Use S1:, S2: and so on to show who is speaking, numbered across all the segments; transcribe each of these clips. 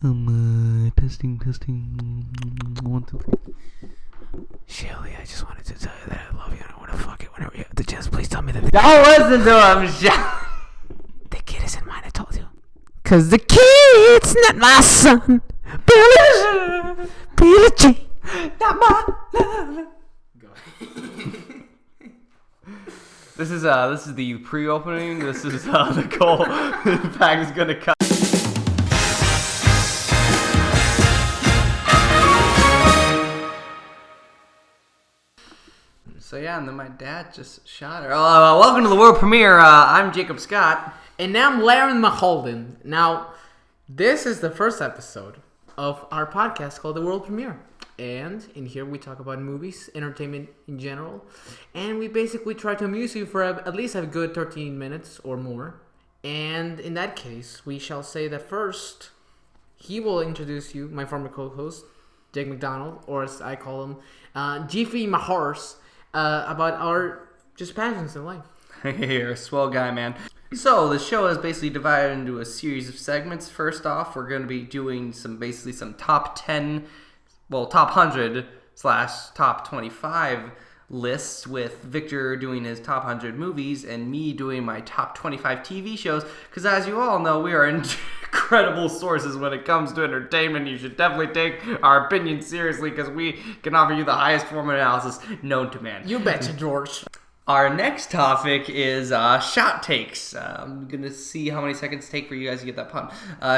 S1: Testing. 1, 2, 3. Shelly, I just wanted to tell you that I love you and I want to fuck it whenever you have the chance. Please tell me that
S2: Don't listen to him, Shelly.
S1: The kid isn't mine, I told you. Cause the kid's not my son. Billy Jean, not my love.
S2: Go. This is the pre-opening. This is Nicole. The bag is gonna cut. So yeah, and then my dad just shot her. Welcome to the world premiere. I'm Jacob Scott.
S3: And I'm Laren Maholden. Now, this is the first episode of our podcast called The World Premiere. And in here we talk about movies, entertainment in general. And we basically try to amuse you for at least a good 13 minutes or more. And in that case, we shall say that first, he will introduce you, my former co-host, Jake McDonald, or as I call him, Jiffy Mahorse, about our just passions in life.
S2: You're a swell guy, man. So the show is basically divided into a series of segments. First off, we're going to be doing some top 10, top 100 / top 25 lists, with Victor doing his top 100 movies and me doing my top 25 TV shows. Because as you all know, we are incredible sources when it comes to entertainment. You should definitely take our opinion seriously, because we can offer you the highest form of analysis known to man.
S3: You betcha, George.
S2: Our next topic is shot takes. I'm going to see how many seconds it take for you guys to get that pun.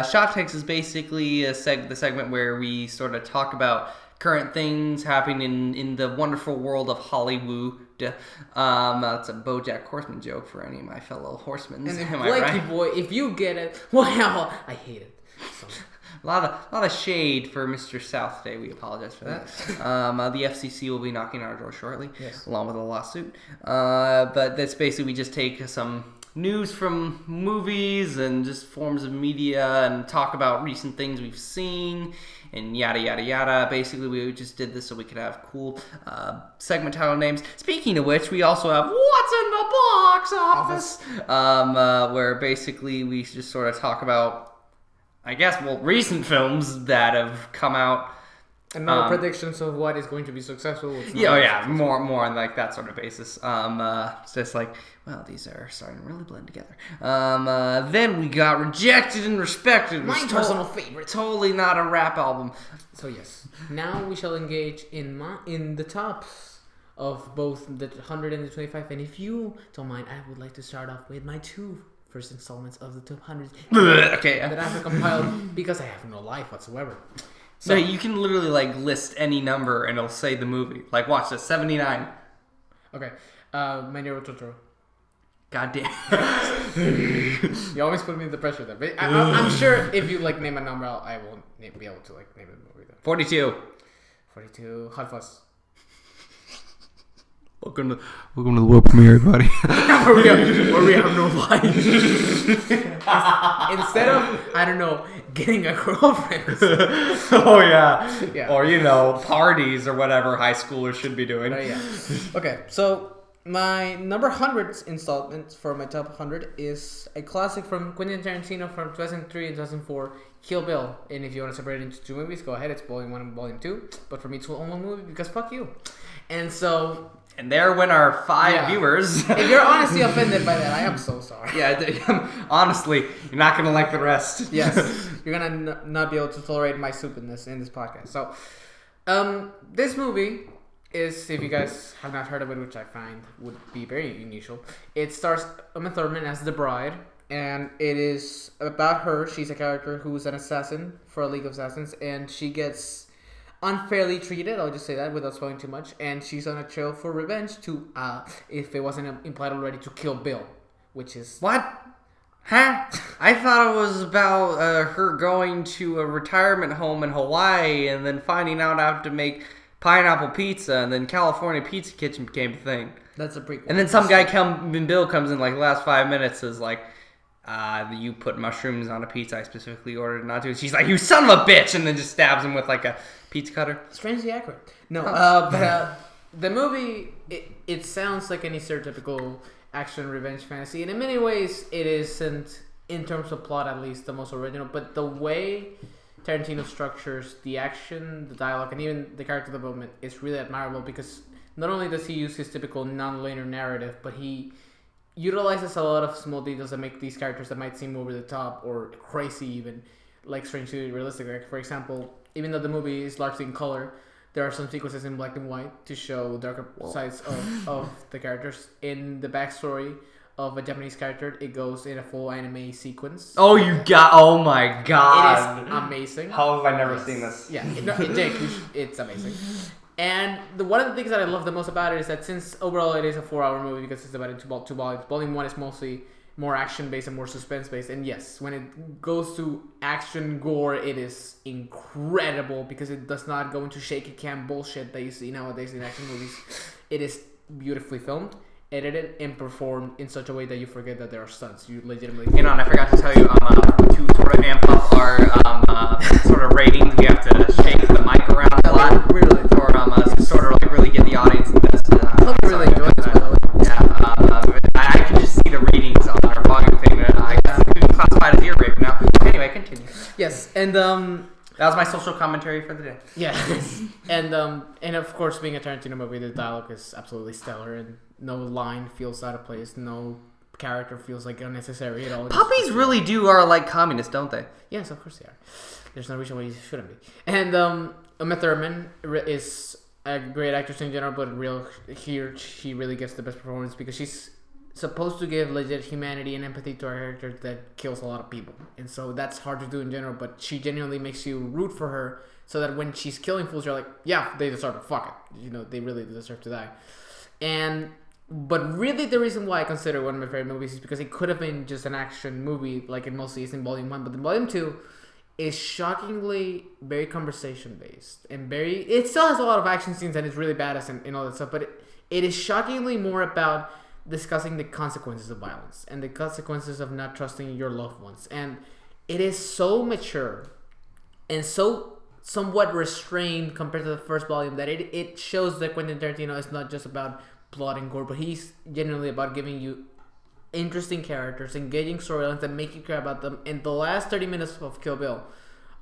S2: Shot takes is basically the segment where we sort of talk about current things happening in the wonderful world of Hollywood. That's a BoJack Horseman joke for any of my fellow horsemen.
S3: And Blakey boy, if you get it, well, I hate it. So.
S2: A lot of shade for Mr. South today. We apologize for that. The FCC will be knocking on our door shortly, yes, along with a lawsuit. But that's basically, we just take some news from movies and just forms of media and talk about recent things we've seen and yada yada yada. Basically, we just did this so we could have cool segment title names. Speaking of which, we also have What's in the Box Office, where basically we just sort of talk about, I guess, recent films that have come out.
S3: And our predictions of what is going to be successful.
S2: More on like that sort of basis. It's just like, well, these are starting to really blend together. Then we got Rejected and Respected.
S3: My personal favorite.
S2: Totally not a rap album.
S3: So yes, now we shall engage in the tops of both the 100 and the 25. And if you don't mind, I would like to start off with my two first installments of the top 100 that I have compiled, because I have no life whatsoever.
S2: So you can literally list any number and it'll say the movie. Like, watch this, 79.
S3: Okay, My Neighbor Totoro.
S2: God damn.
S3: You always put me in the pressure there. But I'm sure if you name a number, I will be able to name the movie then.
S2: 42.
S3: 42. Hot Fuzz.
S1: Welcome to the world premiere, everybody.
S3: where we have no life. Instead of, I don't know, getting a girlfriend.
S2: Oh yeah. Or parties or whatever high schoolers should be doing.
S3: Yeah. Okay, so my number 100 installment for my top 100 is a classic from Quentin Tarantino from 2003 and 2004, Kill Bill. And if you want to separate it into two movies, go ahead. It's Volume 1 and Volume 2. But for me, it's one movie, because fuck you. And so...
S2: And there went our 5 viewers.
S3: If you're honestly offended by that, I am so sorry.
S2: Yeah, honestly, you're not going to like the rest.
S3: Yes, you're going to not be able to tolerate my soup in this podcast. So, this movie is, if you guys have not heard of it, which I find would be very unusual, it stars Uma Thurman as the bride, and it is about her. She's a character who's an assassin for a League of Assassins, and she gets unfairly treated, I'll just say that without spoiling too much, and she's on a trail for revenge to, if it wasn't implied already, to kill Bill, which is...
S2: What? Huh? I thought it was about her going to a retirement home in Hawaii and then finding out how to make pineapple pizza, and then California Pizza Kitchen became a thing.
S3: That's a prequel.
S2: And then some guy Bill comes in the last 5 minutes, is like, you put mushrooms on a pizza I specifically ordered not to. She's like, you son of a bitch, and then just stabs him with a pizza cutter.
S3: Strangely accurate. No, but the movie, it sounds like any stereotypical action revenge fantasy, and in many ways it isn't, in terms of plot at least, the most original, but the way Tarantino structures the action, the dialogue, and even the character development is really admirable because not only does he use his typical non-linear narrative, but he utilizes a lot of small details that make these characters that might seem over the top or crazy even, like strangely realistic. Like, for example, even though the movie is largely in color, there are some sequences in black and white to show darker sides of the characters. In the backstory of a Japanese character, it goes in a full anime sequence.
S2: Oh my god.
S3: It is amazing.
S2: How have I never seen this?
S3: Yeah, Jake, it's amazing. And one of the things that I love the most about it is that since overall it is a 4-hour movie because it's about in two volumes, volume 1 is mostly more action-based and more suspense-based. And yes, when it goes to action gore, it is incredible because it does not go into shaky cam bullshit that you see nowadays in action movies. It is beautifully filmed, edited, and performed in such a way that you forget that there are stunts. You legitimately...
S2: Hang on, I forgot to tell you, to sort of amp up our sort of ratings, we have to shake the mic around a lot.
S3: Really?
S2: For sort of like really get the audience invested.
S3: I hope you really enjoyed this, by the way.
S2: Yeah, I can just see the readings on our volume thing. I guess it could be classified as ear rape now. Anyway, continue.
S3: Yes, and
S2: that was my social commentary for the day.
S3: Yeah, and of course, being a Tarantino movie, the dialogue is absolutely stellar, and no line feels out of place, no character feels like unnecessary at all.
S2: Puppies really are like communists, don't they?
S3: Yes, of course they are. There's no reason why you shouldn't be. And Uma Thurman is a great actress in general, but here she really gets the best performance because she's supposed to give legit humanity and empathy to her character that kills a lot of people, and so that's hard to do in general. But she genuinely makes you root for her, so that when she's killing fools, you're like, yeah, they deserve it. Fuck it, they really deserve to die. But really, the reason why I consider it one of my favorite movies is because it could have been just an action movie, like it mostly is in Volume 1. But in Volume 2, is shockingly very conversation based and it still has a lot of action scenes and it's really badass and all that stuff. But it is shockingly more about discussing the consequences of violence and the consequences of not trusting your loved ones. And it is so mature and so somewhat restrained compared to the first volume that it shows that Quentin Tarantino is not just about blood and gore, but he's genuinely about giving you interesting characters, engaging storylines that make you care about them. And the last 30 minutes of Kill Bill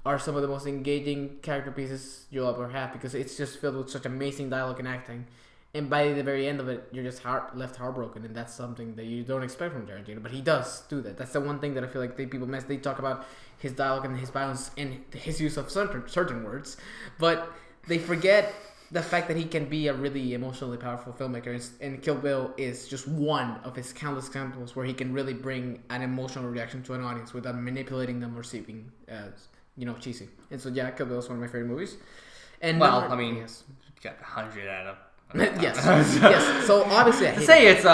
S3: are some of the most engaging character pieces you'll ever have because it's just filled with such amazing dialogue and acting. And by the very end of it, you're just left heartbroken, and that's something that you don't expect from Tarantino. But he does do that. That's the one thing that I feel like people miss. They talk about his dialogue and his violence and his use of certain words, but they forget the fact that he can be a really emotionally powerful filmmaker. And Kill Bill is just one of his countless examples where he can really bring an emotional reaction to an audience without manipulating them or seeming, cheesy. And so, yeah, Kill Bill is one of my favorite movies. And
S2: yes. Got 100 out of.
S3: yes. So obviously, I
S2: say it's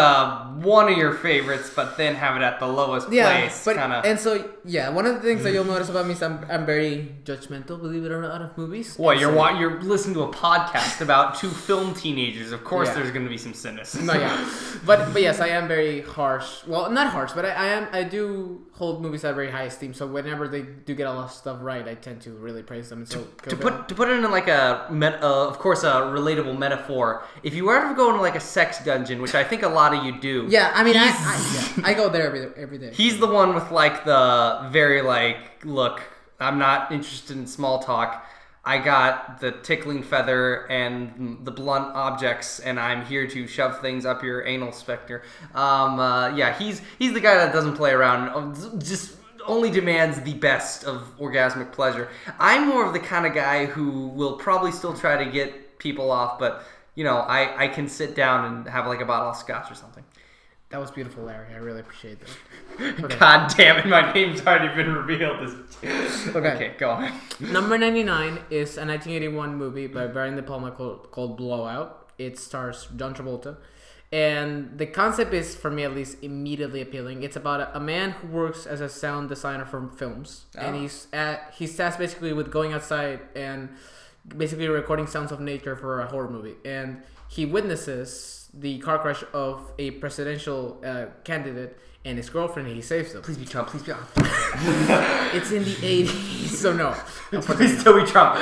S2: one of your favorites, but then have it at the lowest place.
S3: But and so one of the things that you'll notice about me is I'm very judgmental, believe it or not, of movies.
S2: Well, you're listening to a podcast about two film teenagers. Of course, there's going to be some cynicism.
S3: No, but yes, I am very harsh. Well, not harsh, but I do hold movies at very high esteem. So whenever they do get a lot of stuff right, I tend to really praise them. And so
S2: to put it in like a relatable metaphor. If you were ever going to like a sex dungeon, which I think a lot of you do.
S3: Yeah, I mean, I go there every day.
S2: He's the one with like the very like, look, I'm not interested in small talk. I got the tickling feather and the blunt objects, and I'm here to shove things up your anal sphincter. He's the guy that doesn't play around. Just only demands the best of orgasmic pleasure. I'm more of the kind of guy who will probably still try to get people off, but I can sit down and have like a bottle of scotch or something.
S3: That was beautiful, Larry. I really appreciate that.
S2: Okay. God damn it, my name's already been revealed. Okay, go on.
S3: Number 99 is a 1981 movie by Brian De Palma called Blowout. It stars John Travolta. And the concept is, for me at least, immediately appealing. It's about a man who works as a sound designer for films. Oh. And he's tasked basically with going outside and basically recording sounds of nature for a horror movie. And he witnesses the car crash of a presidential candidate and his girlfriend, and he saves them.
S2: Please be Trump. Please be
S3: It's in the 80s, so no.
S2: Please still be Trump.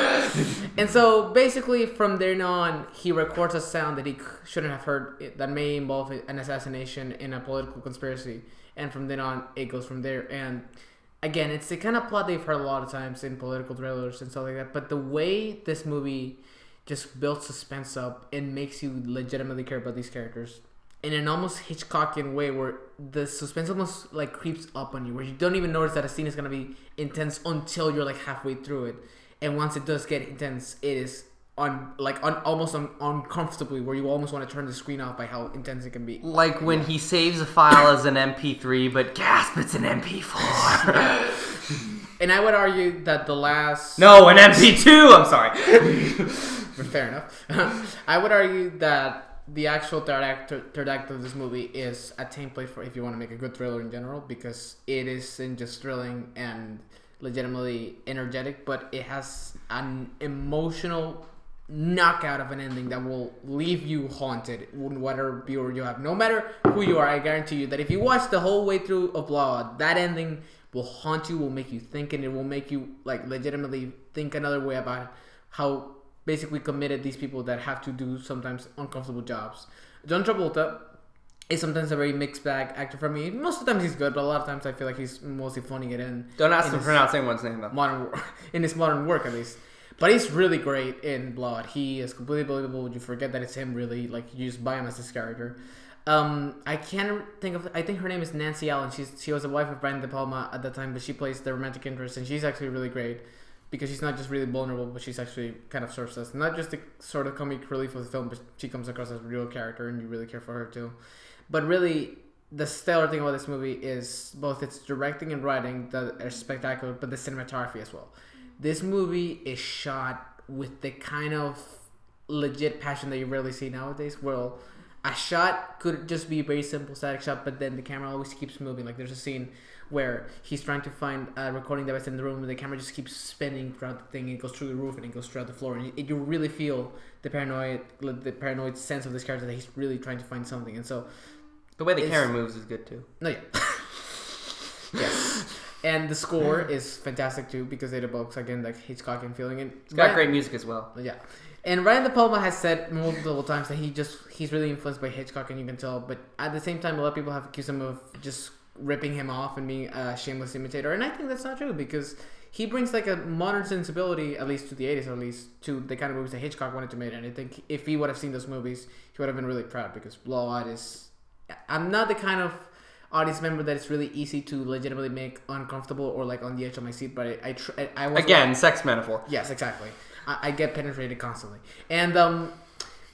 S3: And so basically from there on, he records a sound that he shouldn't have heard that may involve an assassination in a political conspiracy. And from then on, it goes from there. And again, it's the kind of plot they've heard a lot of times in political thrillers and stuff like that. But the way this movie just builds suspense up and makes you legitimately care about these characters in an almost Hitchcockian way, where the suspense almost like creeps up on you, where you don't even notice that a scene is gonna be intense until you're like halfway through it, and once it does get intense, it is almost uncomfortably, where you almost want to turn the screen off by how intense it can be.
S2: Like when he saves a file as an MP3, but gasp, it's an MP4.
S3: And I would argue that the last...
S2: No, an MP2! I'm sorry.
S3: Fair enough. I would argue that the actual third act of this movie is a template for if you want to make a good thriller in general, because it isn't just thrilling and legitimately energetic, but it has an emotional knockout of an ending that will leave you haunted, whatever viewer you have. No matter who you are, I guarantee you that if you watch the whole way through of Blowout, that ending will haunt you, will make you think, and it will make you like legitimately think another way about how basically committed these people that have to do sometimes uncomfortable jobs. John Travolta is sometimes a very mixed bag actor for me. Most of the times he's good, but a lot of times I feel like he's mostly phoning it in.
S2: Don't ask him to pronounce anyone's name though.
S3: In his modern work, at least. But he's really great in Blood. He is completely believable. You forget that it's him, really. Like, you just buy him as this character. I can't think of... I think her name is Nancy Allen. She was the wife of Brian De Palma at the time, but she plays the romantic interest, and she's actually really great. Because she's not just really vulnerable, but she's actually kind of serves us. Not just the sort of comic relief of the film, but she comes across as a real character, and you really care for her, too. But really, the stellar thing about this movie is both its directing and writing that are spectacular, but the cinematography as well. This movie is shot with the kind of legit passion that you rarely see nowadays. Well, a shot could just be a very simple static shot, but then the camera always keeps moving. Like there's a scene where he's trying to find a recording device in the room, and the camera just keeps spinning throughout the thing. It goes through the roof and it goes throughout the floor, and you really feel the paranoid sense of this character that he's really trying to find something. And so
S2: the way the camera moves is good too.
S3: No, yeah. Yes. And the score is fantastic too, because it evokes again like Hitchcockian feeling, and
S2: it's got great music as well.
S3: Yeah, and Ryan De Palma has said multiple times that he's really influenced by Hitchcock, and you can tell. But at the same time, a lot of people have accused him of just ripping him off and being a shameless imitator, and I think that's not true, because he brings like a modern sensibility, at least to the 80s, or at least to the kind of movies that Hitchcock wanted to make. And I think if he would have seen those movies, he would have been really proud, because Blowout is... I'm not the kind of audience member that it's really easy to legitimately make uncomfortable or like on the edge of my seat, but I was
S2: again, sex metaphor.
S3: Yes, exactly. I get penetrated constantly, and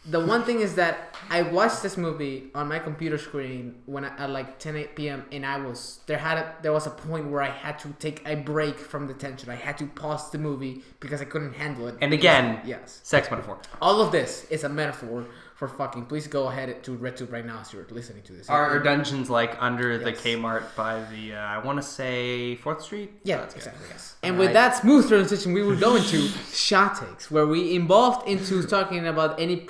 S3: the one thing is that I watched this movie on my computer screen at like 10 p.m. and there was a point where I had to take a break from the tension. I had to pause the movie because I couldn't handle it.
S2: And again,
S3: yes,
S2: sex metaphor.
S3: All of this is a metaphor for fucking. Please go ahead to RedTube right now as you're listening to this.
S2: Are dungeons like under the Kmart by the I want to say 4th Street?
S3: Yeah, that's exactly. Yes. And with that smooth transition, we will go into Shot Takes, where we involved into talking about any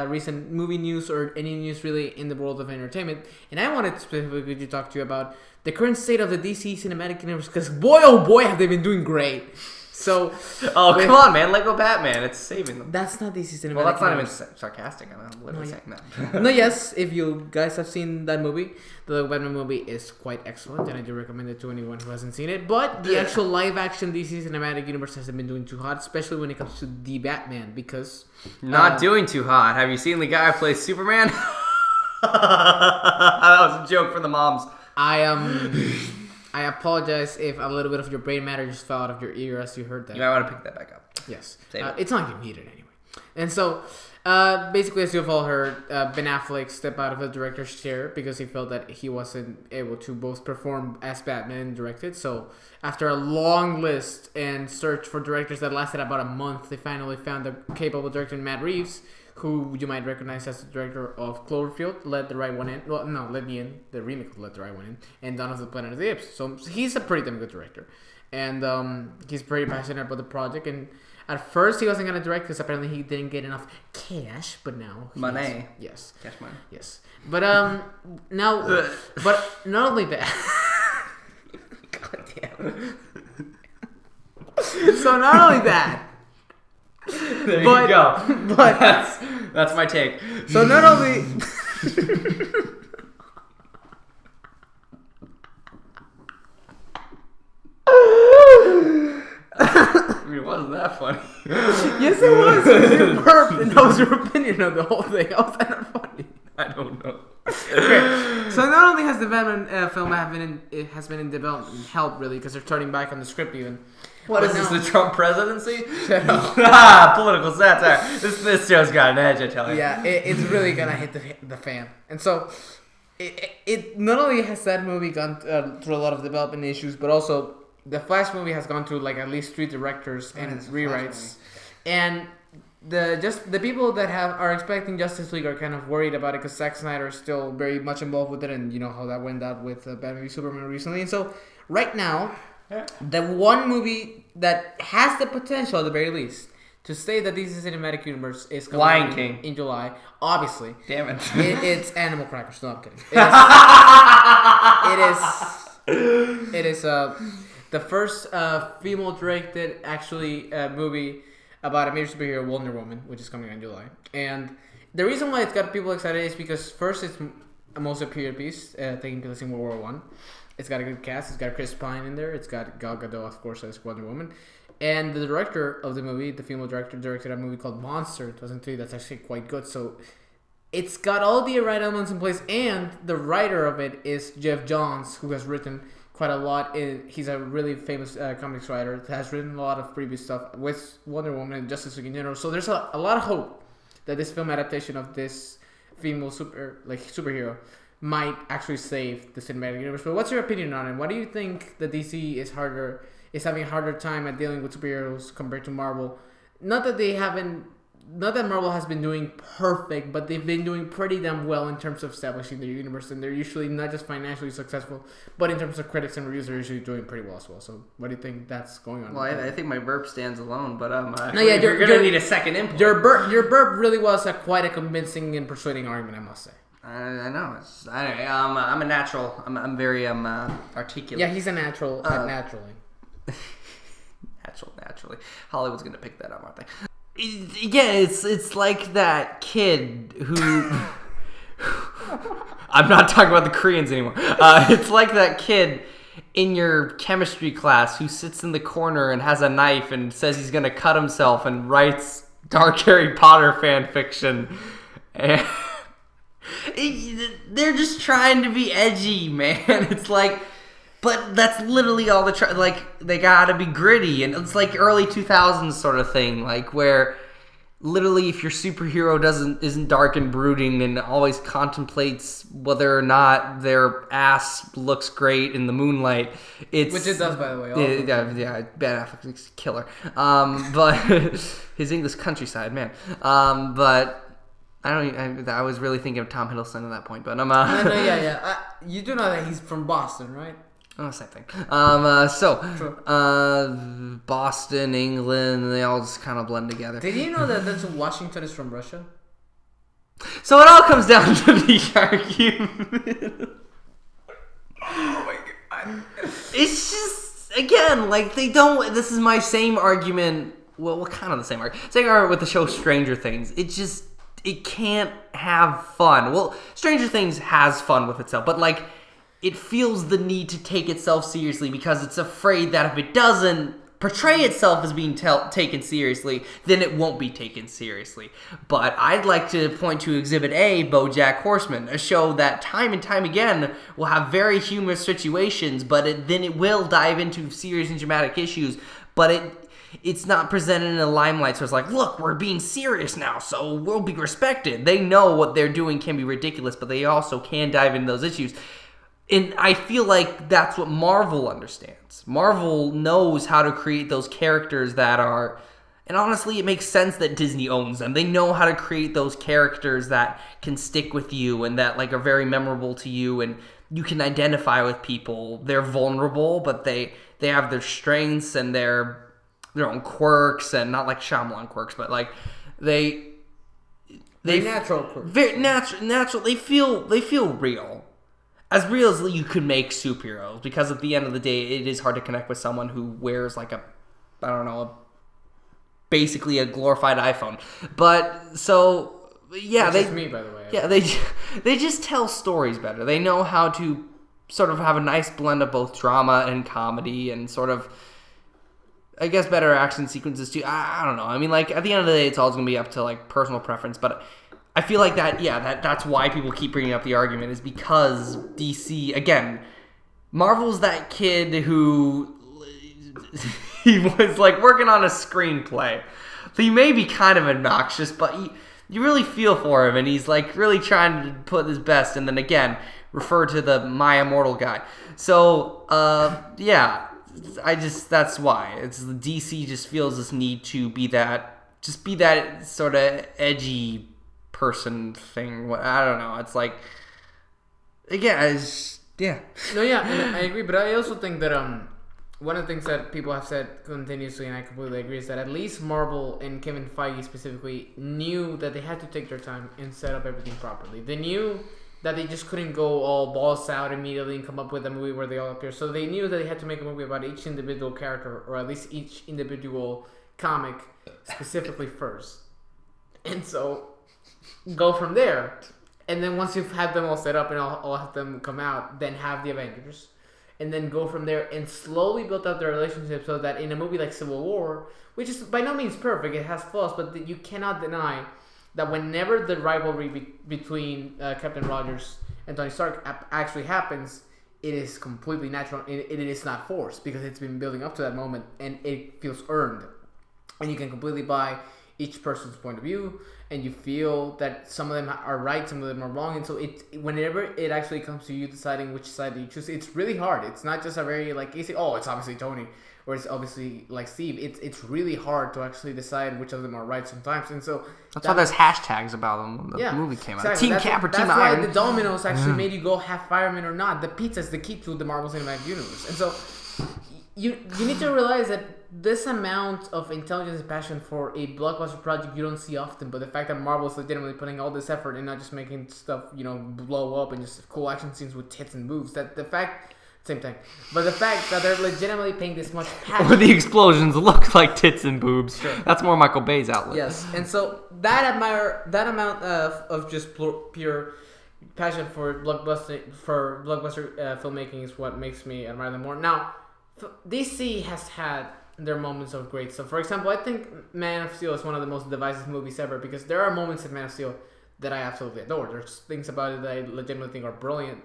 S3: recent movie news or any news really in the world of entertainment. And I wanted specifically to talk to you about the current state of the DC Cinematic Universe, because boy, oh boy, have they been doing great. So,
S2: come on, man, Lego Batman, it's saving them.
S3: That's not DC Cinematic.
S2: Well, that's
S3: Universe.
S2: not even sarcastic. I'm literally saying that.
S3: No, yes, if you guys have seen that movie, the Lego Batman movie is quite excellent, and I do recommend it to anyone who hasn't seen it. But the actual live-action DC Cinematic Universe hasn't been doing too hot, especially when it comes to the Batman, because
S2: not doing too hot. Have you seen the guy who plays Superman? That was a joke for the moms.
S3: I apologize if a little bit of your brain matter just fell out of your ear as you heard that.
S2: You might want to pick that back up.
S3: Yes. It's not like you need it anyway. And so, basically, as you've all heard, Ben Affleck stepped out of the director's chair because he felt that he wasn't able to both perform as Batman and direct it. So, after a long list and search for directors that lasted about a month, they finally found the capable director, Matt Reeves, who you might recognize as the director of Cloverfield, Let the Right One In. Well, no, Let Me In, the remake of Let the Right One In, and Dawn of the Planet of the Apes. So he's a pretty damn good director. And he's pretty passionate about the project. And at first he wasn't going to direct because apparently he didn't get enough cash, but now...
S2: Money.
S3: Yes.
S2: Cash money.
S3: Yes. But now... but not only that...
S2: God damn.
S3: So not only that...
S2: There you go.
S3: But
S2: that's my take.
S3: So not only
S2: mean, it wasn't that funny.
S3: Yes, it was. You burped, and that was your opinion of the whole thing. How was that not funny?
S2: I don't know.
S3: Okay, so not only has the Batman film has been in development hell, really, because they're turning back on the script even.
S2: What is this, the Trump presidency?
S3: Shut up.
S2: Political satire. This show's got an edge, I tell you.
S3: Yeah, it's really gonna hit the fan. And so, it not only has that movie gone through a lot of development issues, but also the Flash movie has gone through like at least 3 directors and rewrites. And the people that are expecting Justice League are kind of worried about it because Zack Snyder is still very much involved with it, and you know how that went out with Batman v Superman recently. And so, right now, the one movie that has the potential, at the very least, to say that DC Cinematic Universe is coming
S2: Lion King
S3: in July, obviously.
S2: Damn it.
S3: It's Animal Crackers. No, I'm kidding. It is the first female-directed, actually, movie about a major superhero, Wonder Woman, which is coming in July. And the reason why it's got people excited is because, first, it's a mostly period piece, taking place in World War I. It's got a good cast. It's got Chris Pine in there. It's got Gal Gadot, of course, as Wonder Woman. And the director of the movie, the female director, directed a movie called Monster 2003 that's actually quite good. So it's got all the right elements in place. And the writer of it is Jeff Johns, who has written quite a lot. He's a really famous comics writer that has written a lot of previous stuff with Wonder Woman and Justice League in general. So there's a lot of hope that this film adaptation of this female superhero might actually save the cinematic universe. But what's your opinion on it? Why do you think that DC is having a harder time at dealing with superheroes compared to Marvel? Not that Marvel has been doing perfect, but they've been doing pretty damn well in terms of establishing their universe, and they're usually not just financially successful, but in terms of critics and reviews, they're usually doing pretty well as well. So what do you think that's going on?
S2: Well, I think my burp stands alone, but
S3: you're
S2: going to need a second input.
S3: Your burp really was quite a convincing and persuading argument, I must say.
S2: I know. I'm a natural. I'm very articulate.
S3: Yeah, he's a natural naturally.
S2: Naturally. Hollywood's gonna pick that up, aren't they? Yeah, it's like that kid who. I'm not talking about the Koreans anymore. It's like that kid in your chemistry class who sits in the corner and has a knife and says he's gonna cut himself and writes dark Harry Potter fan fiction. And they're just trying to be edgy, man. It's like, but that's literally all they gotta be gritty, and it's like early 2000s sort of thing, like where literally if your superhero isn't dark and brooding and always contemplates whether or not their ass looks great in the moonlight, which
S3: it does, by the way.
S2: Yeah, Ben Affleck's killer. But his English countryside, man. But I was really thinking of Tom Hiddleston at that point, but I'm.
S3: Yeah. You do know that he's from Boston, right?
S2: Oh, same thing. Boston, England, they all just kind of blend together.
S3: Did you know that Washington is from Russia?
S2: So it all comes down to the argument. Oh my god! It's just again like they don't. This is my same argument. Well, kind of the same argument. Same argument with the show Stranger Things. It can't have fun. Well, Stranger Things has fun with itself, but like it feels the need to take itself seriously because it's afraid that if it doesn't portray itself as being taken seriously, then it won't be taken seriously. But I'd like to point to Exhibit A, BoJack Horseman, a show that time and time again will have very humorous situations, but then it will dive into serious and dramatic issues, but it's not presented in a limelight, so it's like, look, we're being serious now, so we'll be respected. They know what they're doing can be ridiculous, but they also can dive into those issues. And I feel like that's what Marvel understands. Marvel knows how to create those characters that are... And honestly, it makes sense that Disney owns them. They know how to create those characters that can stick with you and that like are very memorable to you, and you can identify with people. They're vulnerable, but they have their strengths and their own quirks, and not like Shyamalan quirks, but like they
S3: natural quirks.
S2: Very natural. They feel real. As real as you could make superheroes, because at the end of the day, it is hard to connect with someone who wears like basically a glorified iPhone. But so yeah,
S3: Which is me, by the way.
S2: Yeah, they just tell stories better. They know how to sort of have a nice blend of both drama and comedy, and sort of I guess better action sequences too. I don't know. I mean, like, at the end of the day, it's always going to be up to, like, personal preference. But I feel like that's why people keep bringing up the argument, is because DC, again, Marvel's that kid who he was, like, working on a screenplay. So he may be kind of obnoxious, but you really feel for him, and he's, like, really trying to put his best. And then, again, refer to the My Immortal guy. So, yeah. That's why. It's the DC just feels this need to be that sort of edgy person thing. I don't know. It's like, again, yeah.
S3: No, yeah, and I agree, but I also think that one of the things that people have said continuously, and I completely agree, is that at least Marvel and Kevin Feige specifically knew that they had to take their time and set up everything properly. They knew that they just couldn't go all balls out immediately and come up with a movie where they all appear. So they knew that they had to make a movie about each individual character, or at least each individual comic specifically first. And so go from there. And then once you've had them all set up and all have them come out, then have the Avengers. And then go from there and slowly build up their relationship so that in a movie like Civil War, which is by no means perfect, it has flaws, but you cannot deny that whenever the rivalry between Captain Rogers and Tony Stark actually happens, it is completely natural. It is not forced, because it's been building up to that moment, and it feels earned. And you can completely buy each person's point of view, and you feel that some of them are right, some of them are wrong. And so whenever it actually comes to you deciding which side do you choose, it's really hard. It's not just a very easy, it's obviously Tony, or it's obviously like Steve. It's really hard to actually decide which of them are right sometimes. And so
S2: that's why there's hashtags about them when the movie came out.
S3: Exactly.
S2: Team Cap or Team Iron.
S3: That's why the dominoes actually made you go half fireman or not. The pizza's the key to the Marvel Cinematic Universe. And so you need to realize that this amount of intelligence and passion for a blockbuster project you don't see often, but the fact that Marvel's legitimately putting all this effort and not just making stuff, blow up and just cool action scenes with tits and boobs, same thing. But the fact that they're legitimately paying this much passion.
S2: Or the explosions look like tits and boobs.
S3: Sure.
S2: That's more Michael Bay's outlet.
S3: Yes, and so that amount of just pure passion for blockbuster filmmaking is what makes me admire them more. Now, DC has had their moments of great stuff. For example, I think Man of Steel is one of the most divisive movies ever, because there are moments in Man of Steel that I absolutely adore. There's things about it that I legitimately think are brilliant.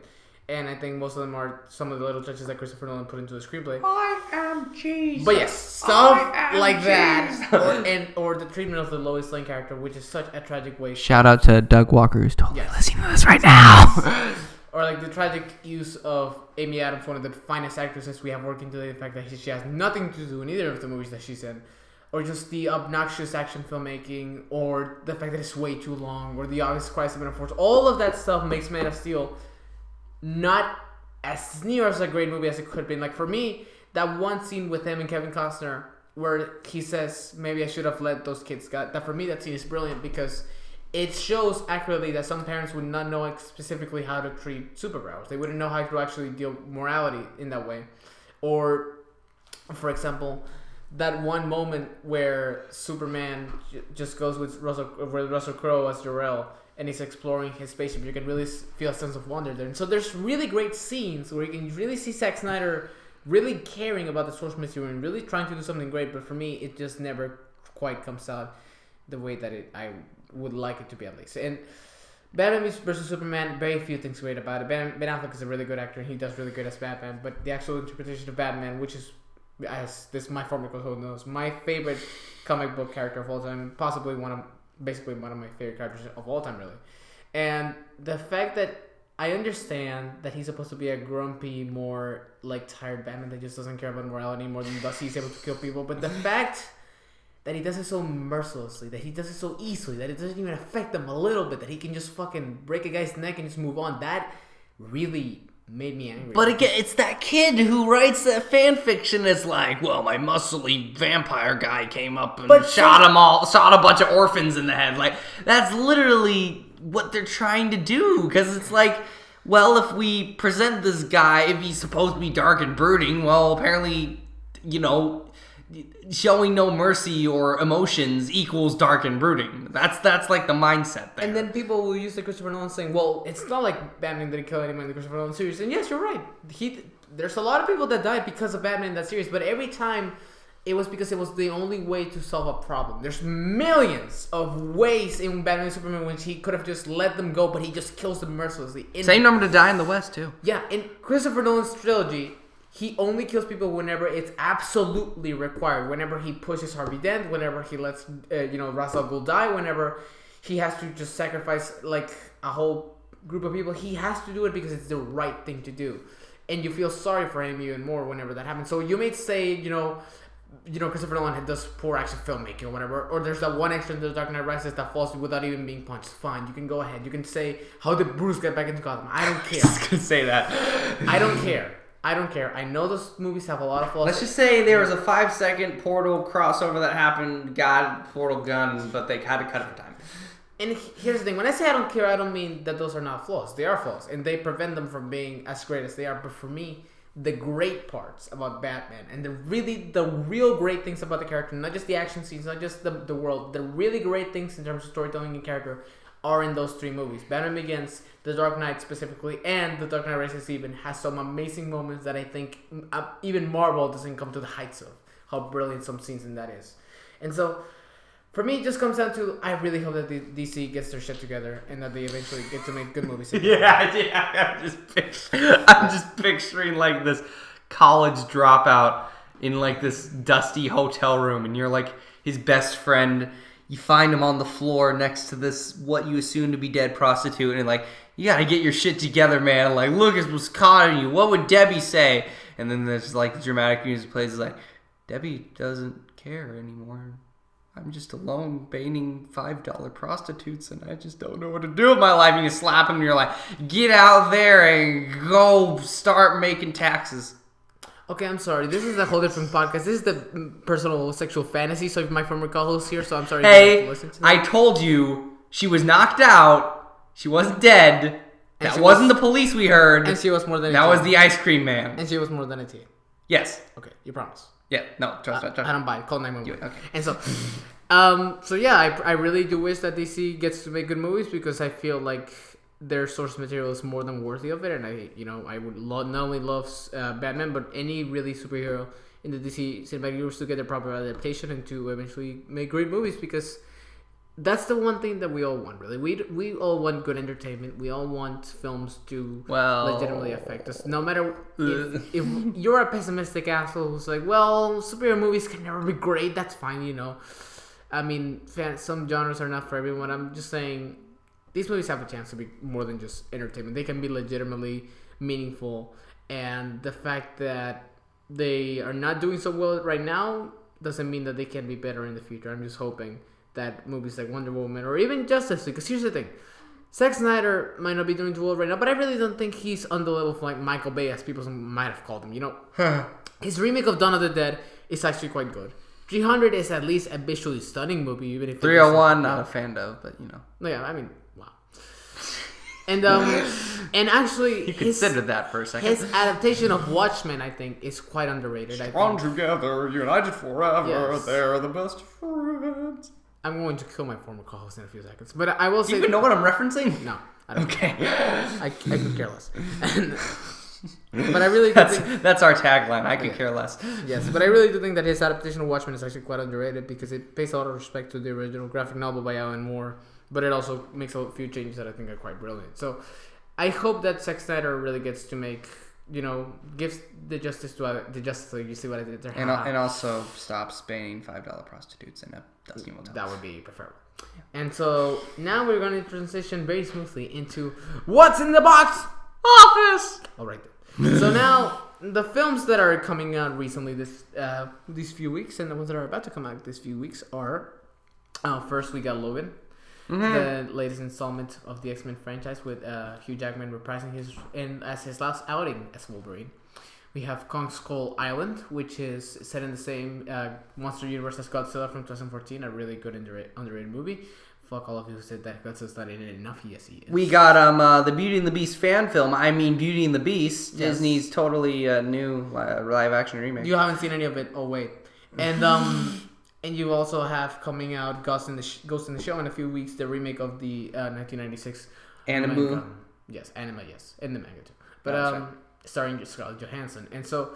S3: And I think most of them are some of the little touches that Christopher Nolan put into the screenplay.
S2: I am Jesus.
S3: But yes, stuff like that, or the treatment of the Lois Lane character, which is such a tragic way.
S1: Shout out to Doug Walker, who's totally listening to this right now.
S3: Or like the tragic use of Amy Adams, one of the finest actresses we have working today. The fact that she has nothing to do in either of the movies that she's in. Or just the obnoxious action filmmaking, or the fact that it's way too long, or the obvious crisis of metaphors. All of that stuff makes Man of Steel not as near as a great movie as it could have been. Like, for me, that one scene with him and Kevin Costner where he says, maybe I should have let those kids go. That, for me, that scene is brilliant, because it shows accurately that some parents would not know specifically how to treat superheroes. They wouldn't know how to actually deal with morality in that way. Or, for example, that one moment where Superman just goes with Russell Crowe as Jor-El, and he's exploring his spaceship. You can really feel a sense of wonder there. And so there's really great scenes where you can really see Zack Snyder really caring about the source material and really trying to do something great. But for me, it just never quite comes out the way that I would like it to be, at least. And Batman vs. Superman, very few things great about it. Ben Affleck is a really good actor, and he does really good as Batman. But the actual interpretation of Batman, which is, as this my former co-host knows, my favorite comic book character of all time, possibly basically one of my favorite characters of all time, really. And the fact that I understand that he's supposed to be a grumpy, more tired Batman that just doesn't care about morality more than thus he's able to kill people, but the fact that he does it so mercilessly, that he does it so easily, that it doesn't even affect them a little bit, that he can just fucking break a guy's neck and just move on, that really made me angry.
S2: But again, it's that kid who writes that fan fiction that's like, well, my muscly vampire guy came up and shot a bunch of orphans in the head. Like, that's literally what they're trying to do. Because it's like, well, if we present this guy, if he's supposed to be dark and brooding, well, apparently, showing no mercy or emotions equals dark and brooding. That's like the mindset there.
S3: And then people will use the Christopher Nolan saying, well, it's not like Batman didn't kill anyone in the Christopher Nolan series. And yes, you're right. There's a lot of people that died because of Batman in that series, but every time it was because it was the only way to solve a problem. There's millions of ways in Batman and Superman which he could have just let them go, but he just kills them mercilessly.
S2: Same number to die in the West, too.
S3: Yeah, in Christopher Nolan's trilogy, he only kills people whenever it's absolutely required. Whenever he pushes Harvey Dent, whenever he lets, Ra's al Ghul die, whenever he has to just sacrifice, like, a whole group of people, he has to do it because it's the right thing to do. And you feel sorry for him even more whenever that happens. So you may say, Christopher Nolan does poor action filmmaking or whatever, or there's that one extra in The Dark Knight Rises that falls without even being punched. Fine, you can go ahead. You can say, how did Bruce get back into Gotham? I don't care.
S2: I was going to say that.
S3: I don't care. I know those movies have a lot of flaws.
S2: Let's just say there was a 5-second Portal crossover that happened, got Portal gun, but they had to cut it for time.
S3: And here's the thing. When I say I don't care, I don't mean that those are not flaws. They are flaws, and they prevent them from being as great as they are. But for me, the great parts about Batman and the real great things about the character, not just the action scenes, not just the world, the really great things in terms of storytelling and character are in those 3 movies. Batman Begins, The Dark Knight specifically, and The Dark Knight Rises even has some amazing moments that I think even Marvel doesn't come to the heights of how brilliant some scenes in that is. And so, for me, it just comes down to I really hope that the DC gets their shit together and that they eventually get to make good movies.
S2: Yeah. I'm just picturing like this college dropout in like this dusty hotel room, and you're like his best friend. You find him on the floor next to this what you assume to be dead prostitute, and like, you gotta get your shit together, man. Like, look, it was caught on you. What would Debbie say? And then there's like the dramatic music plays. It's like, Debbie doesn't care anymore. I'm just alone baiting $5 prostitutes, and I just don't know what to do with my life. And you slap him, and you're like, get out there and go start making taxes.
S3: Okay, I'm sorry. This is a whole different podcast. This is the personal sexual fantasy. So my former co-host here, so I'm sorry.
S2: Hey, I told you she was knocked out. She wasn't dead. That wasn't the police we heard.
S3: And she was more than
S2: that was the ice cream man.
S3: And she was more than a teen.
S2: Yes.
S3: Okay, you promise.
S2: Yeah. No. Trust.
S3: I don't buy it. Call 911.
S2: Okay.
S3: And so, so yeah, I really do wish that DC gets to make good movies because I feel like their source material is more than worthy of it, and I would not only love Batman, but any really superhero in the DC cinematic universe to get a proper adaptation and to eventually make great movies, because that's the one thing that we all want, really. We all want good entertainment. We all want films to legitimately affect us. No matter if you're a pessimistic asshole who's like, well, superhero movies can never be great, that's fine, I mean, some genres are not for everyone. I'm just saying, these movies have a chance to be more than just entertainment. They can be legitimately meaningful. And the fact that they are not doing so well right now doesn't mean that they can be better in the future. I'm just hoping that movies like Wonder Woman or even Justice League, because here's the thing. Zack Snyder might not be doing too well right now, but I really don't think he's on the level of like Michael Bay, as people might have called him. His remake of Dawn of the Dead is actually quite good. 300 is at least a visually stunning movie, even if
S2: 301, not a fan of, but
S3: Yeah, I mean, wow. And actually,
S2: you considered that for a second.
S3: His adaptation of Watchmen, I think, is quite underrated.
S2: Strong together, united forever.
S3: Yes.
S2: They're the best friends.
S3: I'm going to kill my former co-host in a few seconds, but I will say.
S2: Do you even know what I'm referencing?
S3: No, I don't.
S2: Okay.
S3: I could care less. But I really do think
S2: that's our tagline. I could care less.
S3: Yes, but I really do think that his adaptation of Watchmen is actually quite underrated because it pays a lot of respect to the original graphic novel by Alan Moore, but it also makes a few changes that I think are quite brilliant. So I hope that Zack Snyder really gets to make, gives the Justice League. You see what I did there?
S2: And also stops banning $5 prostitutes in a Dusty Motel.
S3: That would be preferable. Yeah. And so now we're going to transition very smoothly into What's in the Box Office. All right. So now the films that are coming out recently these few weeks, and the ones that are about to come out these few weeks are first we got Logan, the latest installment of the X-Men franchise with Hugh Jackman reprising as his last outing as Wolverine. We have Kong Skull Island, which is set in the same monster universe as Godzilla from 2014, a really good underrated movie. Fuck all of you who said that Godzilla's not in it enough. Yes, he is.
S2: We got the Beauty and the Beast fan film. I mean, Beauty and the Beast. Yes. Disney's totally new live action remake.
S3: You haven't seen any of it. Oh wait, and and you also have coming out Ghost in the Shell in a few weeks, the remake of the 1996
S2: Anima.
S3: Yes, Anima. Yes, and the manga too. But starring Scarlett Johansson, and so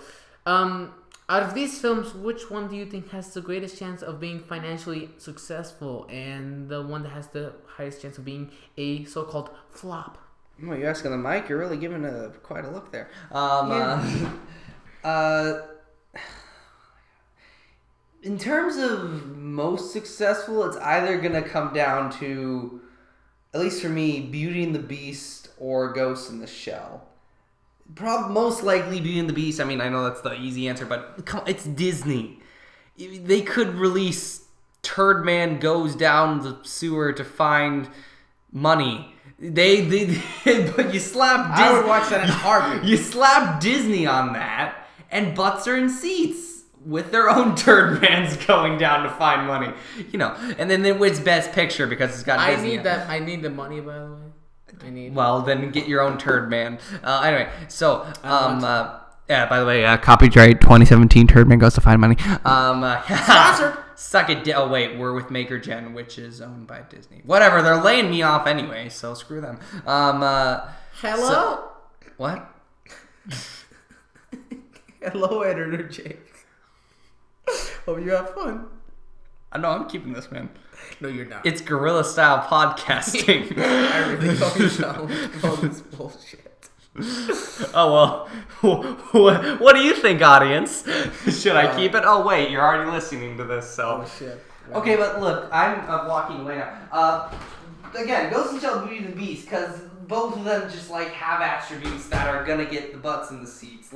S3: Out of these films, which one do you think has the greatest chance of being financially successful and the one that has the highest chance of being a so-called flop?
S2: Well, you're asking the mic. You're really giving quite a look there. In terms of most successful, it's either going to come down to, at least for me, Beauty and the Beast or Ghost in the Shell. Most likely Beauty and the Beast. I mean, I know that's the easy answer, but it's Disney. They could release Turd Man Goes Down the Sewer to find money. But you slap Disney.
S3: I would watch that in a heartbeat.
S2: You slap Disney on that, and butts are in seats with their own turd mans going down to find money. And then it wins Best Picture because it's got Disney.
S3: I need the money, by the way.
S2: Well, then get your own turd man. Anyway, so yeah. By the way, copyright 2017. Turd Man Goes to Find Money.
S3: Sponsored.
S2: Suck it. Oh wait, we're with Maker Gen, which is owned by Disney. Whatever. They're laying me off anyway, so screw them.
S3: Hello.
S2: What?
S3: Hello, editor Jake. Hope you have fun.
S2: No, I'm keeping this, man.
S3: No, you're not.
S2: It's guerrilla style podcasting.
S3: I really don't know all this bullshit.
S2: Oh, well. What do you think, audience? Should I keep it? Oh, wait. You're already listening to this, so.
S3: Oh, shit.
S2: Wow. Okay, but look. I'm walking away now. Again, Ghost in the Shell, Beauty and the Beast, because both of them just, have attributes that are going to get the butts in the seats.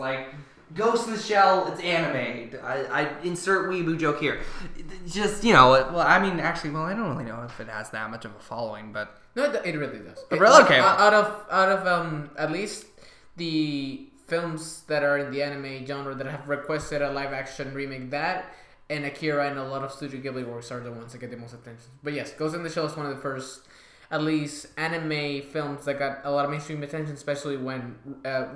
S2: Ghost in the Shell, it's anime. I insert weeaboo joke here. Just, I don't really know if it has that much of a following, but...
S3: No, it really does.
S2: Okay.
S3: Out of at least the films that are in the anime genre that have requested a live-action remake, that and Akira and a lot of Studio Ghibli works are the ones that get the most attention. But yes, Ghost in the Shell is one of the first... at least anime films that got a lot of mainstream attention, especially when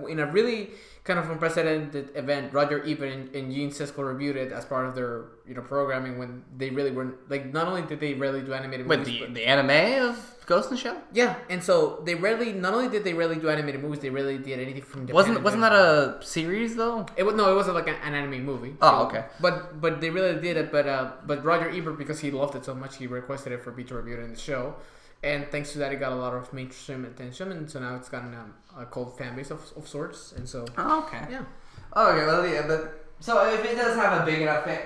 S3: in a really kind of unprecedented event, Roger Ebert and Gene Siskel reviewed it as part of their programming when they really weren't not only did they rarely do animated movies.
S2: Wait, the anime of Ghost in the Shell?
S3: Yeah, and so they not only did they rarely do animated movies, they rarely did anything from Japan.
S2: Wasn't that a series though?
S3: It wasn't like an anime movie.
S2: Oh, okay.
S3: But they really did it. But Roger Ebert, because he loved it so much, he requested it for me to review it in the show. And thanks to that, it got a lot of mainstream attention, and so now it's gotten a cult fan base of sorts, and so...
S2: Oh, okay.
S3: Yeah.
S2: Okay, well, yeah, but... So, if it does have a big enough fan...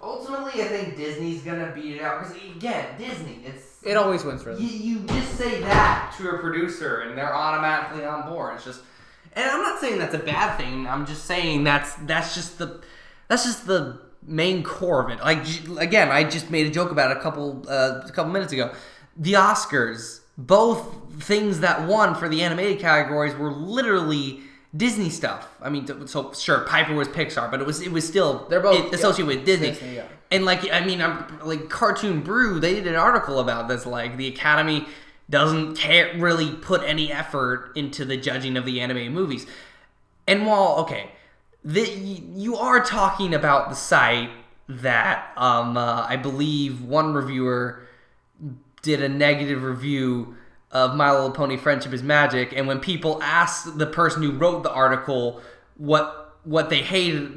S2: ultimately, I think Disney's gonna beat it out, because, again, Disney, it's...
S3: It always wins, really.
S2: You just say that to a producer, and they're automatically on board. It's just... And I'm not saying that's a bad thing, I'm just saying that's just the main core of it. Again, I just made a joke about it a couple minutes ago. The Oscars, both things that won for the animated categories were literally Disney stuff. I mean, so sure, Piper was Pixar, but it was still
S3: they're both
S2: associated with Disney.
S3: Yeah.
S2: And Cartoon Brew, they did an article about this. The Academy can't really put any effort into the judging of the animated movies. And while you are talking about the site that I believe one reviewer did a negative review of My Little Pony Friendship is Magic, and when people asked the person who wrote the article what they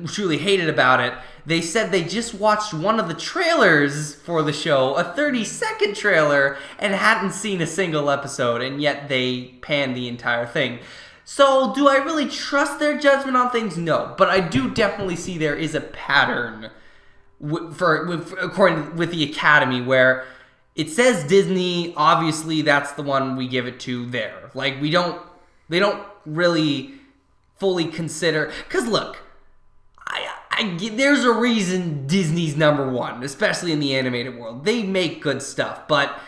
S2: truly hated about it, they said they just watched one of the trailers for the show, a 30-second trailer, and hadn't seen a single episode, and yet they panned the entire thing. So, do I really trust their judgment on things? No. But I do definitely see there is a pattern according with the Academy where it says Disney, obviously that's the one we give it to there. They don't really fully consider, because look, there's a reason Disney's number one, especially in the animated world. They make good stuff, but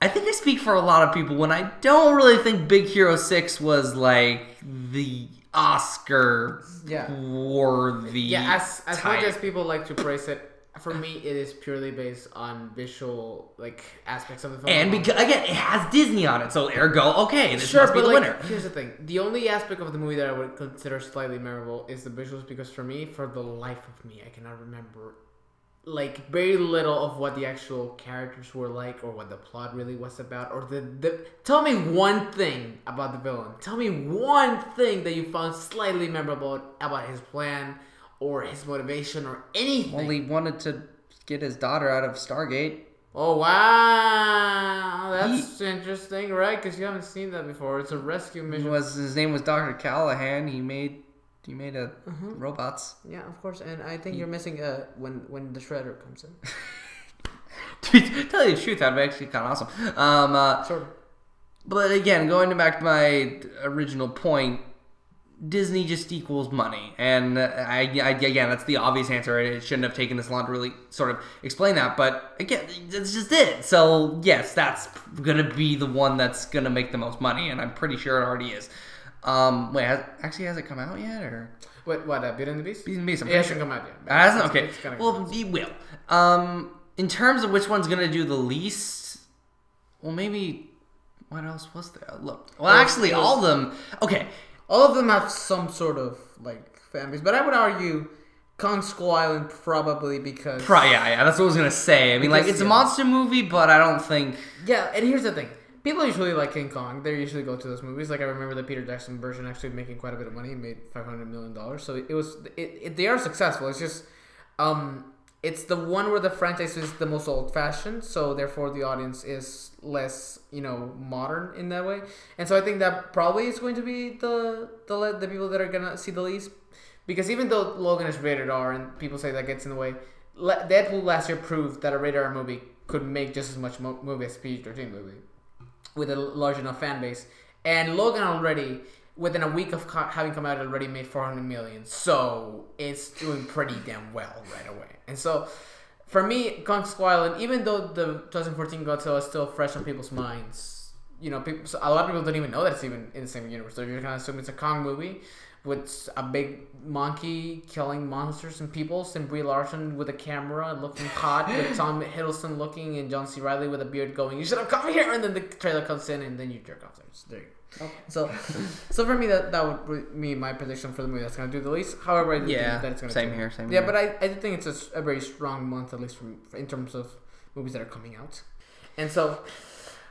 S2: I think I speak for a lot of people when I don't really think Big Hero 6 was the Oscar worthy.
S3: Yeah, as much as people like to praise it, for me it is purely based on visual aspects of the film.
S2: And because again, it has Disney on it, so ergo, okay, this must be the winner.
S3: Here's the thing: the only aspect of the movie that I would consider slightly memorable is the visuals, because for me, for the life of me, I cannot remember like very little of what the actual characters were like, or what the plot really was about, or the tell me one thing about the villain. Tell me one thing that you found slightly memorable about his plan or his motivation or anything.
S2: Well, he wanted to get his daughter out of Stargate.
S3: Oh wow, that's interesting, right? Because you haven't seen that before. It's a rescue mission.
S2: His name was Dr. Callahan. He made robots.
S3: Yeah, of course. And I think you're missing when the Shredder comes in.
S2: To tell you the truth, that'd be actually kind of awesome.
S3: Sort of.
S2: But again, going back to my original point, Disney just equals money, and again, that's the obvious answer. It shouldn't have taken this long to really sort of explain that, but again, that's just it. So yes, that's gonna be the one that's gonna make the most money, and I'm pretty sure it already is. Wait, has it come out yet, or
S3: what? Beauty and the Beast?
S2: Beauty and the Beast.
S3: It hasn't come out yet.
S2: It hasn't. Okay. Well, it will. In terms of which one's gonna do the least, well, maybe what else was there? Look, well, actually, all of them. Okay.
S3: All of them have some sort of like fan base, but I would argue Kong Skull Island probably because
S2: yeah, that's what I was gonna say. I mean, because, like it's a monster movie, but I don't think.
S3: Yeah, and here's the thing: people usually like King Kong. They usually go to those movies. Like I remember the Peter Jackson version actually making quite a bit of money. It made $500 million. So it was. They are successful. It's just, it's the one where the franchise is the most old-fashioned, so therefore the audience is less, modern in that way. And so I think that probably is going to be the people that are gonna see the least, because even though Logan is rated R and people say that gets in the way, Deadpool last year proved that a rated R movie could make just as much movie as a PG-13 movie with a large enough fan base. And Logan already, within a week of having come out, already made $400 million. So it's doing pretty damn well right away. And so, for me, Kong Skull Island, even though the 2014 Godzilla is still fresh on people's minds, a lot of people don't even know that it's even in the same universe. So you're kind of assuming it's a Kong movie with a big monkey killing monsters and peoples, and Brie Larson with a camera looking hot, with Tom Hiddleston looking, and John C. Reilly with a beard going, "You should have come here!" And then the trailer comes in, and then you jerk off. There you go. Okay. So for me, that would be my prediction for the movie that's going to do the least. However, I do think that it's going to
S2: same here.
S3: Yeah, but I do think it's a very strong month, at least in terms of movies that are coming out. And so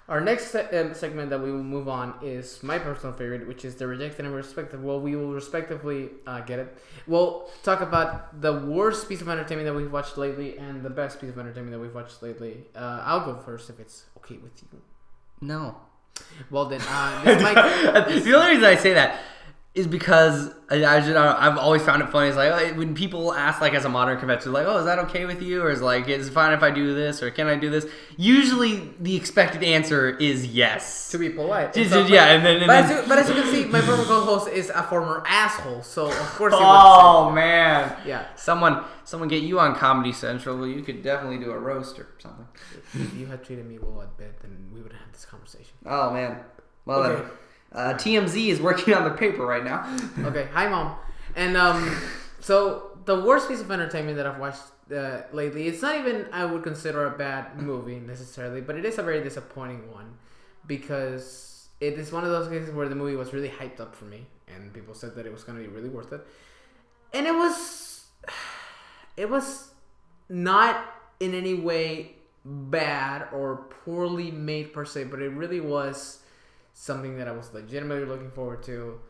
S3: our next segment that we will move on is my personal favorite, which is the rejected and respected. Well, we will respectively get it. We'll talk about the worst piece of entertainment that we've watched lately and the best piece of entertainment that we've watched lately. I'll go first if it's okay with you.
S2: No.
S3: Well then,
S2: the only reason I say that is because I've always found it funny. It's like when people ask, like as a modern convention, like, "Oh, is that okay with you?" Or is it fine if I do this? Or can I do this? Usually, the expected answer is yes.
S3: To be polite.
S2: But as
S3: you can see, my former co-host is a former asshole, so of course.
S2: Oh man.
S3: Yeah.
S2: Someone get you on Comedy Central. Well, you could definitely do a roast or something.
S3: If you had treated me well at bed, then we would have this conversation.
S2: Oh man. Well okay. TMZ is working on the paper right now.
S3: Okay, hi mom. And so the worst piece of entertainment that I've watched lately, it's not even I would consider a bad movie necessarily, but it is a very disappointing one because it is one of those cases where the movie was really hyped up for me and people said that it was going to be really worth it. And it was not in any way bad or poorly made per se, but it really was something that I was legitimately looking forward to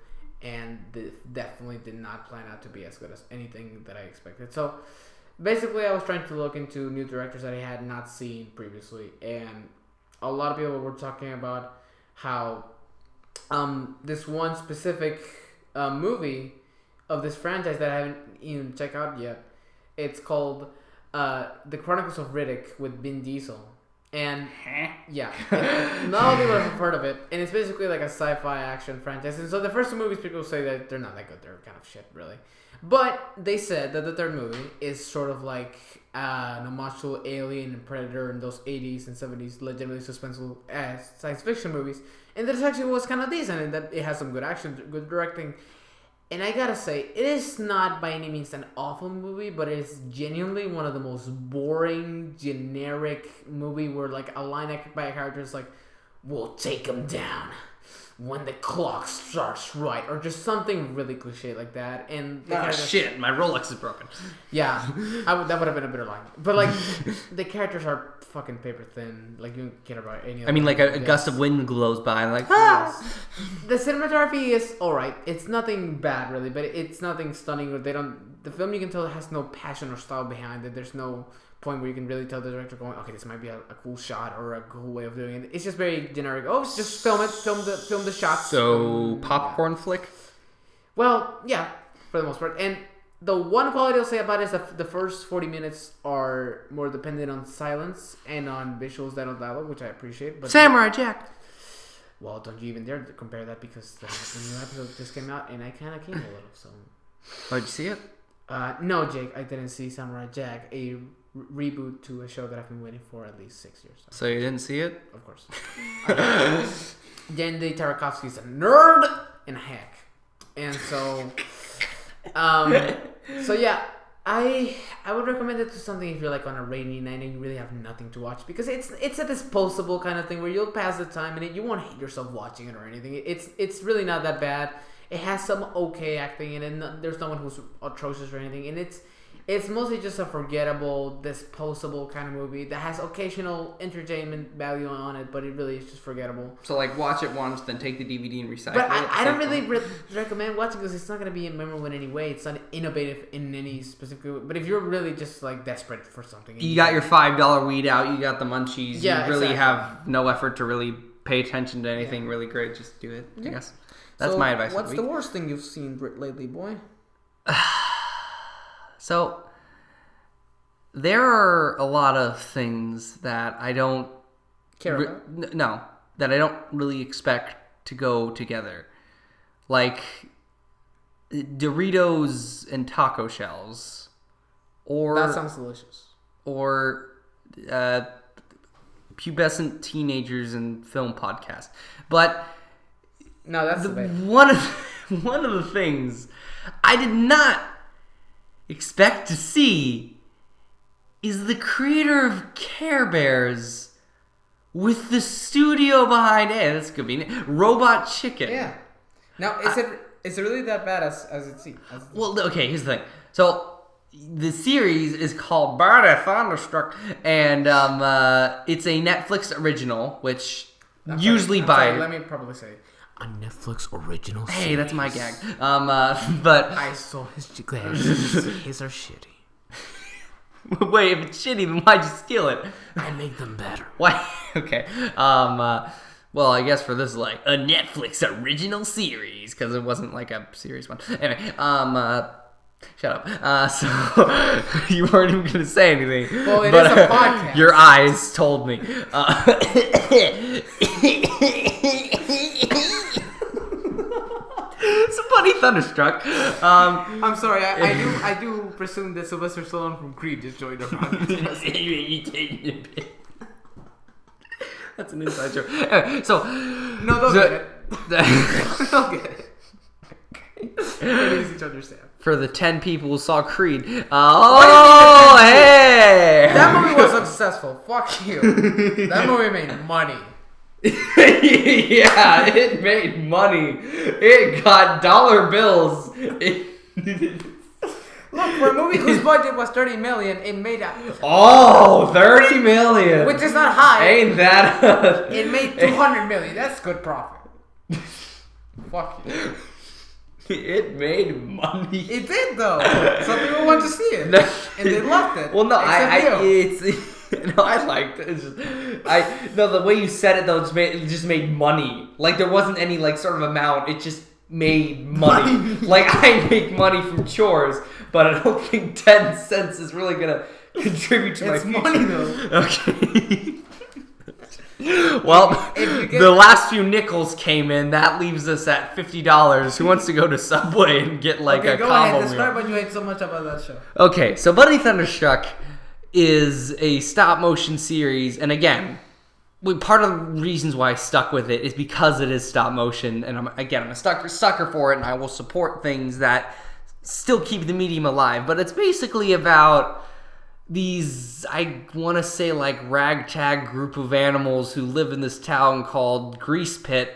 S3: and definitely did not plan out to be as good as anything that I expected. So basically I was trying to look into new directors that I had not seen previously, and a lot of people were talking about how this one specific movie of this franchise that I haven't even checked out yet, it's called The Chronicles of Riddick with Vin Diesel. And yeah, not people have heard of it, and it's basically like a sci-fi action franchise. And so the first two movies, people say that they're not that good; they're kind of shit, really. But they said that the third movie is sort of like an homage to Alien and Predator and those 80s and 70s legitimately suspenseful science fiction movies, and that it actually was kind of decent, and that it has some good action, good directing. And I gotta say, it is not by any means an awful movie, but it is genuinely one of the most boring, generic movie where like a line by a character is like, "We'll take him down." when the clock starts right, or just something really cliche like that. And
S2: shit, my Rolex is broken.
S3: Yeah, that would have been a better line. But like, the characters are fucking paper thin. Like, you don't care about any of them.
S2: I mean, like a gust of wind blows by and like, ah!
S3: The cinematography is alright. It's nothing bad really, but it's nothing stunning. Or the film, you can tell, it has no passion or style behind it. There's no point where you can really tell the director going, okay, this might be a cool shot or a cool way of doing it. It's just very generic. Oh, just film the shots.
S2: So popcorn flick.
S3: Well, yeah, for the most part. And the one quality I'll say about it is the first 40 minutes are more dependent on silence and on visuals than on dialogue, which I appreciate. But
S2: Samurai Jack.
S3: Well, don't you even dare to compare that, because the new episode just came out and I kind of came a little. So.
S2: Oh, did you see it?
S3: No, Jake, I didn't see Samurai Jack, a reboot to a show that I've been waiting for at least 6 years.
S2: So you didn't see it?
S3: Of course. Genndy Tartakovsky's a nerd and a hack. And so... so yeah, I would recommend it to something if you're like on a rainy night and you really have nothing to watch, because it's a disposable kind of thing where you'll pass the time and you won't hate yourself watching it or anything. It's really not that bad. It has some okay acting in it. There's no one who's atrocious or anything, and it's mostly just a forgettable, disposable kind of movie that has occasional entertainment value on it, but it really is just forgettable.
S2: So, like, watch it once, then take the DVD and recycle
S3: but
S2: it.
S3: I don't really recommend watching, because it's not going to be memorable in any way. It's not innovative in any specific way. But if you're really just, like, desperate for something...
S2: You got your $5 weed out, you got the munchies,
S3: yeah,
S2: you really
S3: exactly.
S2: have no effort to really pay attention to anything really great, just do it, I guess. That's my advice.
S3: What's the worst thing you've seen lately, boy?
S2: So, there are a lot of things that I don't
S3: care about.
S2: No, that I don't really expect to go together, like Doritos and taco shells, or
S3: that sounds delicious.
S2: Or pubescent teenagers and film podcast, but.
S3: No, that's
S2: one of the things I did not expect to see is the creator of Care Bears with the studio behind it. That's convenient. Robot Chicken.
S3: Yeah. Now, is it really that bad as it seems?
S2: Well, okay. Here's the thing. So the series is called Buddy Thunderstruck, and it's a Netflix original, which
S3: let me probably say. A Netflix original series.
S2: Hey, that's my gag. But
S3: I saw his glasses. His are shitty.
S2: Wait, if it's shitty, then why'd you steal it?
S3: I make them better.
S2: Why? Okay. Well, I guess for this, like, a Netflix original series, because it wasn't like a serious one. Anyway, shut up. So, you weren't even going to say anything.
S3: Well, it is a podcast.
S2: Your eyes told me. So Buddy Thunderstruck.
S3: I'm sorry, I do presume that Sylvester Stallone from Creed just joined our podcast.
S2: That's an inside joke. Anyway, so
S3: no, they'll get it. They'll get it. It's easy to understand.
S2: For the 10 people who saw Creed. Oh, hey!
S3: That movie was successful. Fuck you. That movie made money.
S2: Yeah, it made money. It got dollar bills.
S3: Look, for a movie whose budget was $30 million, it made
S2: $30 million,
S3: which is not high.
S2: Ain't that?
S3: It made $200 million. That's good profit. Fuck you.
S2: It made money.
S3: It did though. Some people want to see it, and they loved it.
S2: Well, no, I liked it. It's just, the way you said it though, it just made money. Like there wasn't any like sort of amount. It just made money. Like I make money from chores, but I don't think 10 cents is really gonna contribute to my future.
S3: It's money though.
S2: Okay. Well, the last few nickels came in. That leaves us at $50. Who wants to go to Subway and get like a combo meal?
S3: Go ahead. Describe what you hate so much about that show.
S2: Okay, so Buddy Thunderstruck is a stop motion series, and again, part of the reasons why I stuck with it is because it is stop motion, and I'm a sucker for it, and I will support things that still keep the medium alive. But it's basically about these, I want to say, like ragtag group of animals who live in this town called Grease Pit,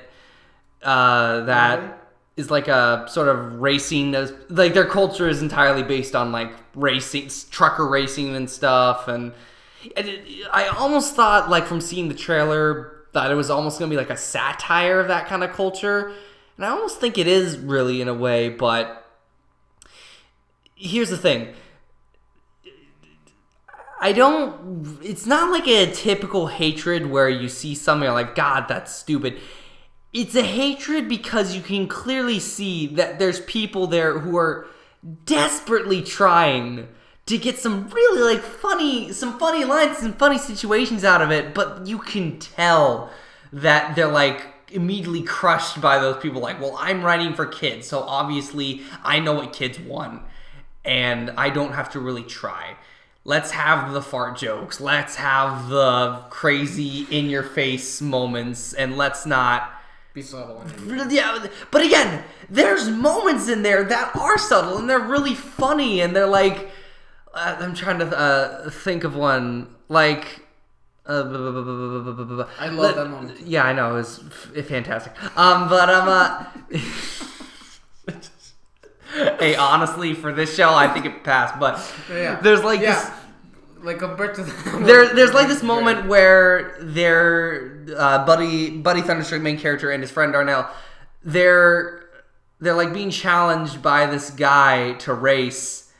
S2: that is like a sort of racing. Like their culture is entirely based on like racing, trucker racing and stuff. And I almost thought, like from seeing the trailer, that it was almost going to be like a satire of that kind of culture. And I almost think it is really in a way, but here's the thing. It's not like a typical hatred where you see something like, God, that's stupid. It's a hatred because you can clearly see that there's people there who are desperately trying to get some really like funny lines and funny situations out of it, but you can tell that they're like immediately crushed by those people. Like, well, I'm writing for kids, so obviously I know what kids want, and I don't have to really try. Let's have the fart jokes. Let's have the crazy in-your-face moments, and let's not
S3: be subtle.
S2: Yeah, but again, there's moments in there that are subtle, and they're really funny, and they're like, I'm trying to think of one, like, I
S3: love that moment.
S2: Yeah, I know, it was fantastic. Hey, honestly, for this show, I think it passed. But there's like this,
S3: like compared to
S2: there's like this moment where Buddy Thunderstruck, main character, and his friend Darnell, they're like being challenged by this guy to race,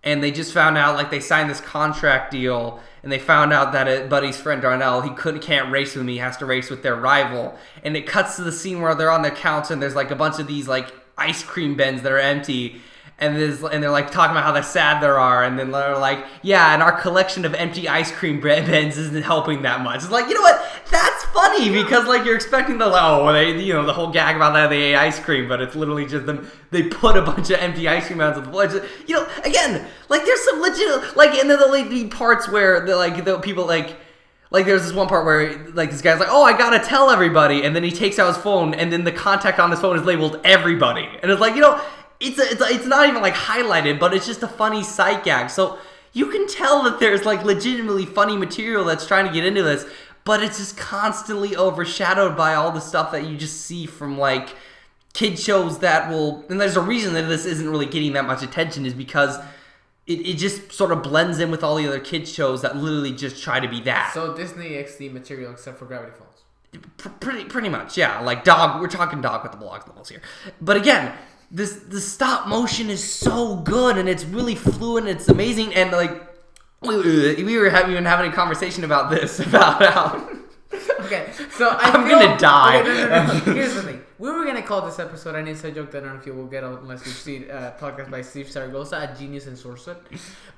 S2: and they just found out, like, they signed this contract deal, and they found out that Buddy's friend Darnell, can't race with me, he has to race with their rival, and it cuts to the scene where they're on their counter, and there's like a bunch of these like ice cream bins that are empty, and they're like talking about how sad there are, and then they're like, yeah, and our collection of empty ice cream bins isn't helping that much. It's like, you know what? That's funny, because like you're expecting the the whole gag about that they ate ice cream, but it's literally just them. They put a bunch of empty ice cream out of the floor. Again, like there's some legit and then the parts where the people like there's this one part where like this guy's like, oh, I gotta tell everybody, and then he takes out his phone, and then the contact on his phone is labeled everybody, and it's like, it's not even like highlighted, but it's just a funny sight gag. So you can tell that there's like legitimately funny material that's trying to get into this, but it's just constantly overshadowed by all the stuff that you just see from like kid shows and there's a reason that this isn't really getting that much attention, is because it just sort of blends in with all the other kids shows that literally just try to be that.
S3: So Disney XD material except for Gravity Falls.
S2: Pretty much, yeah. Like Dog, we're talking Dog with the Blocks levels here. But again, the stop motion is so good, and it's really fluid, and it's amazing, and like we were even having a conversation about this, about how
S3: okay, so
S2: I'm gonna die.
S3: Okay, no. Here's the thing. We were gonna call this episode an inside joke that I don't know if you will get unless you've seen podcast by Steve Saragosa, A Genius and Sorcerer.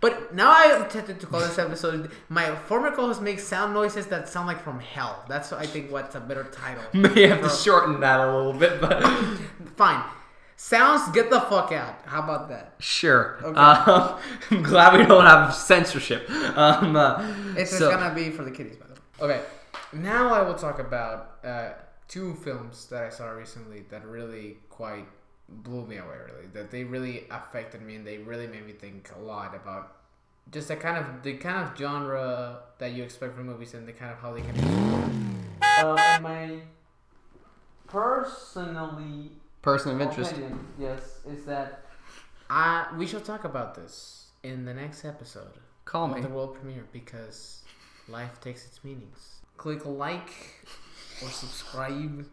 S3: But now I am tempted to call this episode, my former co-host makes sound noises that sound like from hell. That's, I think, what's a better title.
S2: May have to shorten that a little bit, but
S3: fine. Sounds, get the fuck out. How about that?
S2: Sure.
S3: Okay.
S2: I'm glad we don't have censorship.
S3: It's just gonna be for the kiddies, by the way. Okay. Now I will talk about two films that I saw recently that really quite blew me away, really. That they really affected me, and they really made me think a lot about just the kind of genre that you expect from movies, and the kind of how they can be explored. My person of interest, opinion, yes, is that we shall talk about this in the next episode.
S2: Call me.
S3: The world premiere, because life takes its meanings. Click like or subscribe,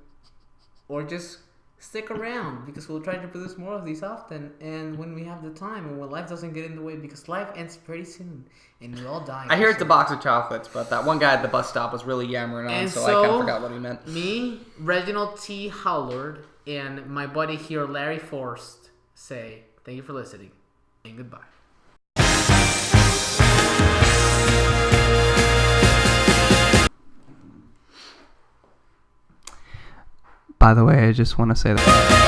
S3: or just stick around, because we'll try to produce more of these often, and when we have the time, and when life doesn't get in the way, because life ends pretty soon and we all die.
S2: I hear it's a box of chocolates, but that one guy at the bus stop was really yammering on, so I kind of forgot what he meant.
S3: Me, Reginald T. Howlard, and my buddy here, Larry Forrest, say thank you for listening and goodbye.
S1: By the way, I just want to say that